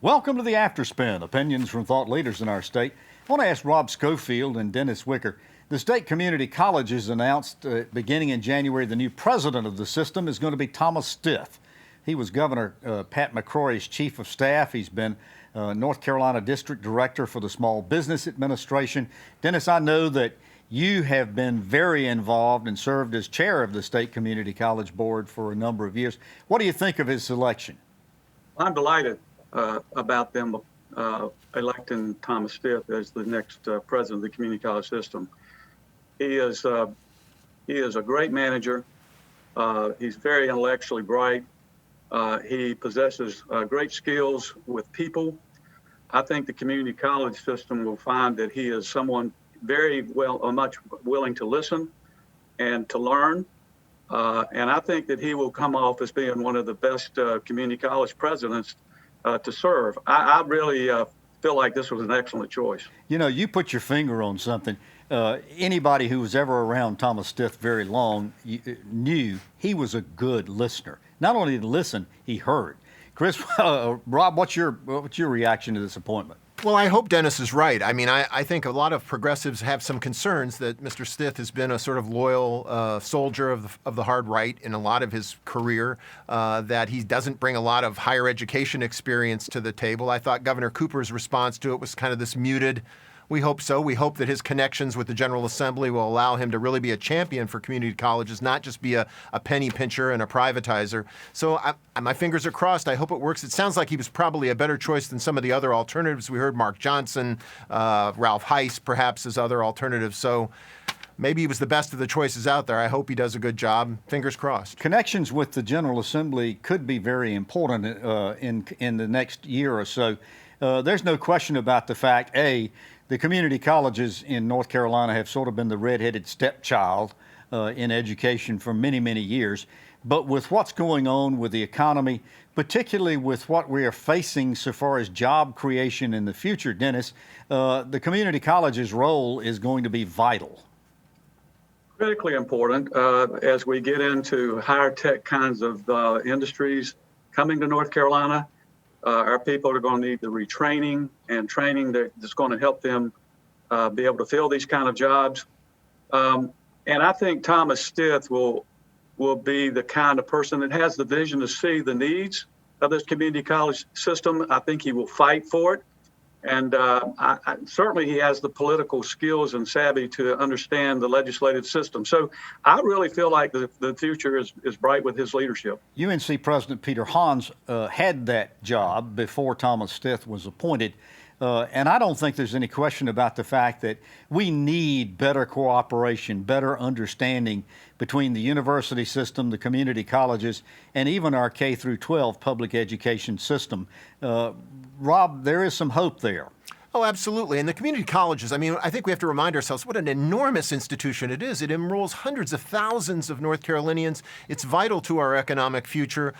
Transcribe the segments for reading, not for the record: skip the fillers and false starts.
Welcome to the Afterspin, opinions from thought leaders in our state. I want to ask Rob Schofield and Dennis Wicker. The state community colleges announced beginning in January the new president of the system is going to be Thomas Stith. He was Governor Pat McCrory's chief of staff. He's been North Carolina district director for the Small Business Administration. Dennis, I know that you have been very involved and served as chair of the state community college board for a number of years. What do you think of his selection? I'm delighted about them electing Thomas Stith as the next president of the community college system. He is a great manager. He's very intellectually bright. He possesses great skills with people. I think the community college system will find that he is someone much willing to listen and to learn. And I think that he will come off as being one of the best community college presidents to serve. I really feel like this was an excellent choice. You know, you put your finger on something. Anybody who was ever around Thomas Stith very long knew he was a good listener. Not only did he listen, he heard. Chris, Rob, what's your reaction to this appointment? Well, I hope Dennis is right. I mean, I think a lot of progressives have some concerns that Mr. Stith has been a sort of loyal soldier of the hard right in a lot of his career, that he doesn't bring a lot of higher education experience to the table. I thought Governor Cooper's response to it was kind of this muted. We hope so. We hope that his connections with the General Assembly will allow him to really be a champion for community colleges, not just be a penny pincher and a privatizer. So my fingers are crossed. I hope it works. It sounds like he was probably a better choice than some of the other alternatives. We heard Mark Johnson, Ralph Heiss, perhaps, as other alternatives. So maybe he was the best of the choices out there. I hope he does a good job. Fingers crossed. Connections with the General Assembly could be very important in the next year or so. There's no question about the fact, the community colleges in North Carolina have sort of been the redheaded stepchild in education for many, many years. But with what's going on with the economy, particularly with what we are facing so far as job creation in the future, Dennis, the community college's role is going to be vital. Critically important as we get into higher tech kinds of industries coming to North Carolina. Our people are going to need the retraining and training that's going to help them be able to fill these kind of jobs. And I think Thomas Stith will be the kind of person that has the vision to see the needs of this community college system. I think he will fight for it. And certainly he has the political skills and savvy to understand the legislative system. So I really feel like the future is bright with his leadership. UNC President Peter Hans had that job before Thomas Stith was appointed. And I don't think there's any question about the fact that we need better cooperation, better understanding between the university system, the community colleges, and even our K through 12 public education system. Rob, there is some hope there. Oh, absolutely. And the community colleges, I mean, I think we have to remind ourselves what an enormous institution it is. It enrolls hundreds of thousands of North Carolinians. It's vital to our economic future.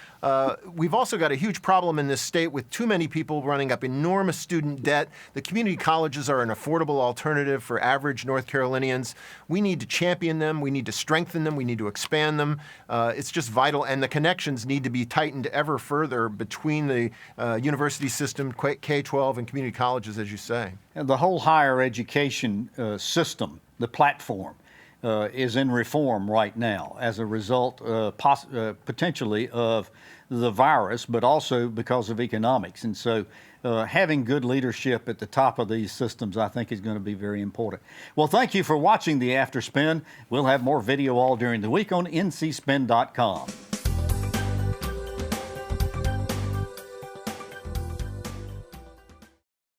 We've also got a huge problem in this state with too many people running up enormous student debt. The community colleges are an affordable alternative for average North Carolinians. We need to champion them. We need to strengthen them. We need to expand them. It's just vital. And the connections need to be tightened ever further between the university system, K-12, and community colleges, as you say. And the whole higher education system, the platform, is in reform right now as a result potentially of the virus, but also because of economics. And so having good leadership at the top of these systems, I think, is going to be very important. Well, thank you for watching the Afterspin. We'll have more video all during the week on ncspin.com.